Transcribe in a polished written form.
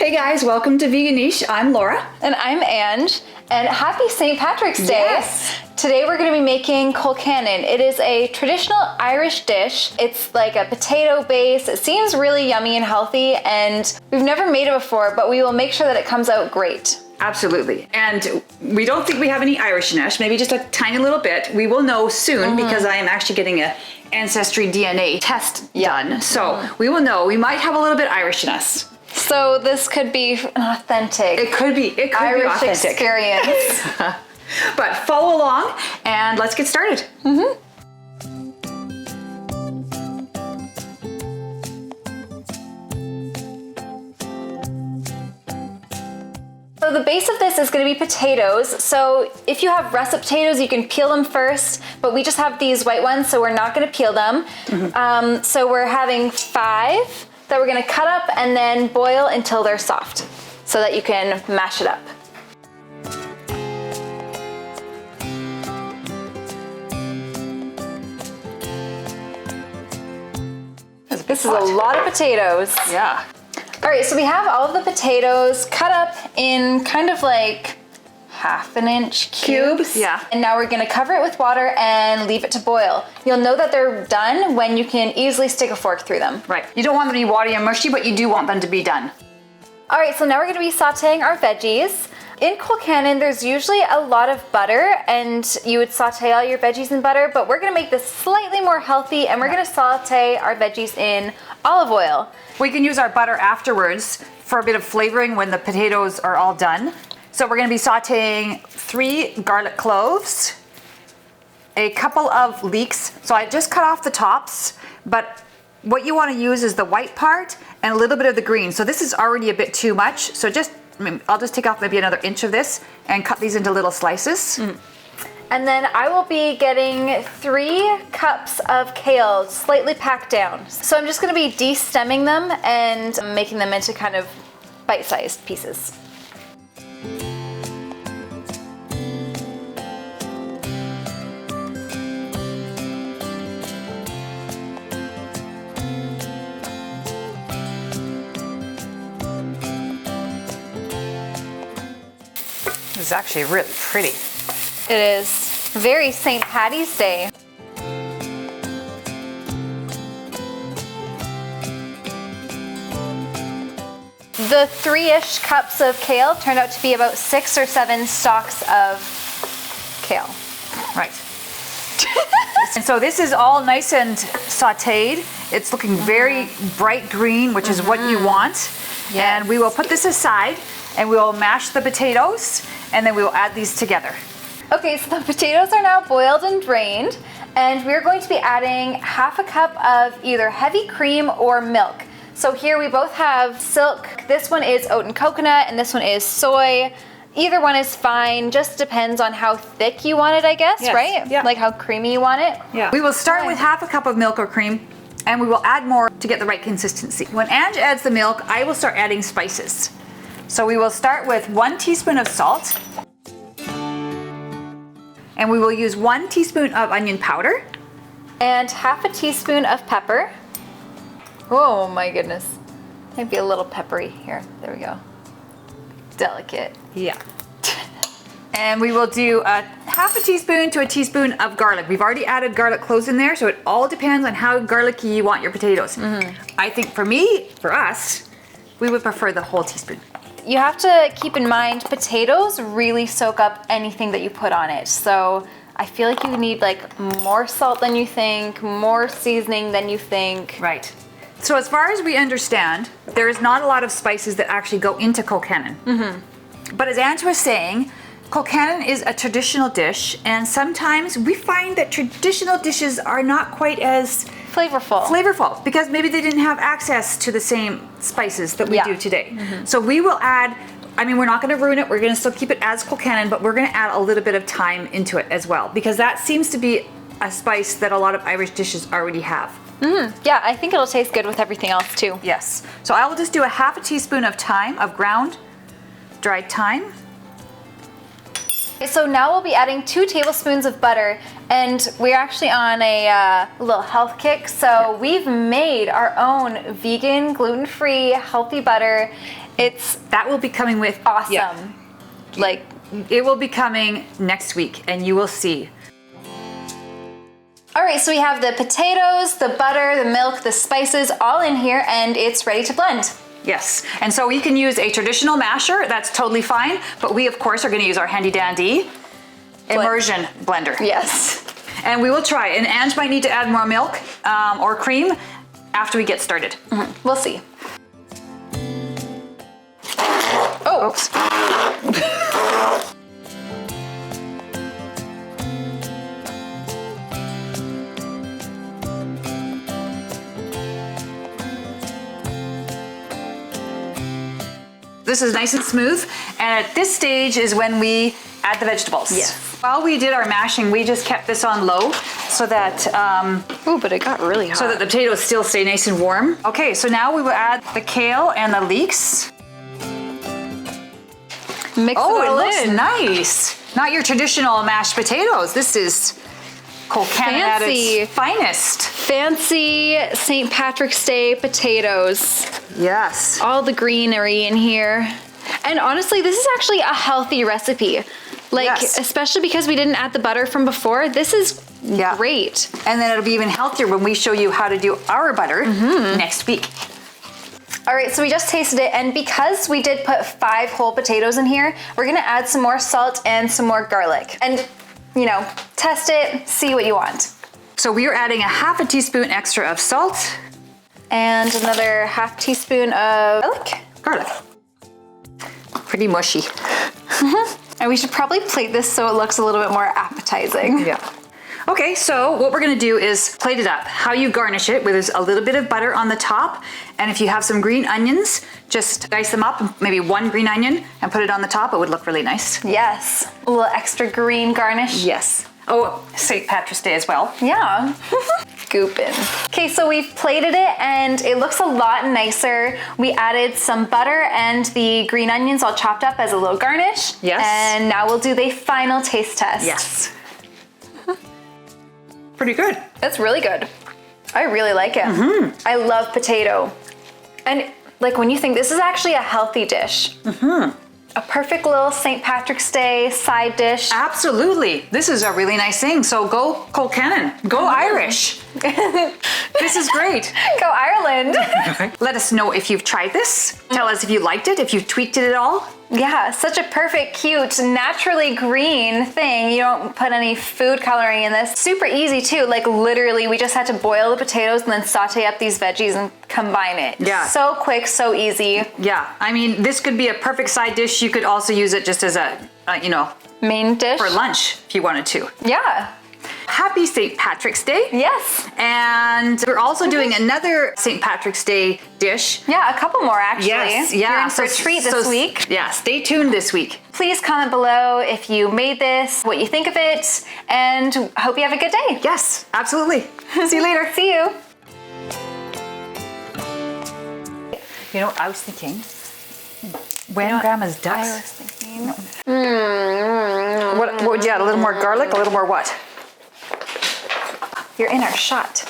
Hey guys, welcome to Veganish. I'm Laura. And I'm Anj, and happy St. Patrick's Day. Yes. Today we're going to be making Colcannon. It is a traditional Irish dish. It's like a potato base. It seems really yummy and healthy, and we've never made it before, but we will make sure that it comes out great. Absolutely. And we don't think we have any Irishness, maybe just a tiny little bit. We will know soon because I am actually getting a ancestry DNA test done. So we will know. We might have a little bit Irishness. So this could be an authentic It could be Irish authentic experience. But follow along and let's get started. So the base of this is going to be potatoes. So if you have russet potatoes, you can peel them first, but we just have these white ones, so we're not going to peel them. So we're having 5 that we're going to cut up and then boil until they're soft so that you can mash it up. This is a lot of potatoes. Yeah. All right, so we have all of the potatoes cut up in kind of like 1/2 inch cubes. Yeah. And now we're gonna cover it with water and leave it to boil. You'll know that they're done when you can easily stick a fork through them. Right. You don't want them to be watery and mushy, but you do want them to be done. All right, so now we're gonna be sauteing our veggies. In Colcannon, there's usually a lot of butter, and you would saute all your veggies in butter, but we're gonna make this slightly more healthy, and we're gonna saute our veggies in olive oil. We can use our butter afterwards for a bit of flavoring when the potatoes are all done. So we're gonna be sauteing 3 garlic cloves, a couple of leeks. So I just cut off the tops, but what you wanna use is the white part and a little bit of the green. So this is already a bit too much. So I'll just take off maybe another inch of this and cut these into little slices. And then I will be getting 3 cups of kale, slightly packed down. So I'm just gonna be de-stemming them and making them into kind of bite-sized pieces. This is actually really pretty. It is very St. Patty's Day. The 3-ish cups of kale turned out to be about 6 or 7 stalks of kale. Right. And so this is all nice and sauteed. It's looking very bright green, which is what you want. Yes. And we will put this aside and we will mash the potatoes and then we will add these together. Okay, so the potatoes are now boiled and drained, and we're going to be adding 1/2 cup of either heavy cream or milk. So here we both have silk. This one is oat and coconut, and this one is soy. Either one is fine, just depends on how thick you want it, I guess, Yes. right? Yeah. Like how creamy you want it. Yeah. We will start with 1/2 cup of milk or cream and we will add more to get the right consistency. When Anj adds the milk, I will start adding spices. So we will start with 1 teaspoon of salt. And we will use 1 teaspoon of onion powder. And 1/2 teaspoon of pepper. Oh my goodness. Might be a little peppery here. There we go. Delicate. Yeah. And we will do a 1/2 teaspoon to a teaspoon of garlic. We've already added garlic cloves in there, so it all depends on how garlicky you want your potatoes. I think for us, we would prefer the whole teaspoon. You have to keep in mind, potatoes really soak up anything that you put on it. So I feel like you need like more salt than you think, more seasoning than you think. Right. So as far as we understand, there is not a lot of spices that actually go into Colcannon. But as Anj was saying, Colcannon is a traditional dish, and sometimes we find that traditional dishes are not quite as flavorful because maybe they didn't have access to the same spices that we do today. So we will add, we're not going to ruin it, we're going to still keep it as Colcannon, but we're going to add a little bit of thyme into it as well, because that seems to be a spice that a lot of Irish dishes already have. Yeah, I think it'll taste good with everything else too. Yes. So I will just do a 1/2 teaspoon of thyme, of ground dried thyme. So now we'll be adding 2 tablespoons of butter, and we're actually on a little health kick. So we've made our own vegan, gluten-free, healthy butter. That will be coming with awesome. Yeah. Like, it will be coming next week, and you will see. all right, so we have the potatoes, the butter, the milk, the spices all in here, and it's ready to blend. Yes, and so you can use a traditional masher, that's totally fine, but we of course are gonna use our handy dandy immersion blender. Yes. And we will try, and Anj might need to add more milk or cream after we get started. We'll see. Oh. Oops. This is nice and smooth, and at this stage is when we add the vegetables. Yes. While we did our mashing, we just kept this on low so that Ooh, but it got really hot. so that the potatoes still stay nice and warm. Okay, so now we will add the kale and the leeks. Mix Oh, it it all looks in. nice. Not your traditional mashed potatoes. This is Colcannon at Fancy. its finest. Fancy St. Patrick's Day potatoes. Yes. All the greenery in here. And honestly, this is actually a healthy recipe. Like, Yes. especially because we didn't add the butter from before, this is Yeah. great. And then it'll be even healthier when we show you how to do our butter next week. All right, so we just tasted it, and because we did put 5 whole potatoes in here, we're gonna add some more salt and some more garlic. And, you know, test it, see what you want. So we are adding a half a teaspoon extra of salt. And another half teaspoon of Garlic. Pretty mushy. And we should probably plate this so it looks a little bit more appetizing. Yeah. Okay, so what we're gonna do is plate it up. How you garnish it with a little bit of butter on the top, and if you have some green onions, just dice them up, maybe 1 green onion, and put it on the top. It would look really nice. Yes, a little extra green garnish. Yes. Oh, St. Patrick's Day as well. Yeah. Scooping. Okay, so we've plated it and it looks a lot nicer. We added some butter and the green onions all chopped up as a little garnish. Yes. And now we'll do the final taste test. Yes. Pretty good. It's really good. I really like it. I love potato. And like when you think this is actually a healthy dish. A perfect little St. Patrick's Day side dish. Absolutely. This is a really nice thing. So go Colcannon. Go Irish. This is great. Go Ireland. Let us know if you've tried this. Tell us if you liked it, if you've tweaked it at all. Yeah, such a perfect, cute, naturally green thing. You don't put any food coloring in this. Super easy too. Like literally, we just had to boil the potatoes and then saute up these veggies and combine it. Yeah. So quick, so easy. Yeah, I mean, this could be a perfect side dish. You could also use it just as a, Main dish. for lunch if you wanted to. Yeah. Happy St. Patrick's Day. Yes. And we're also doing another St. Patrick's Day dish. Yeah, a couple more actually. Yes, yeah. You're in for a treat this week. Yeah, stay tuned this week. Please comment below if you made this, what you think of it, and hope you have a good day. Yes, absolutely. See you later. See you. You know, I was thinking, when Grandma's ducks. I was thinking. What would you add? A little more garlic? A little more what? You're in our shot.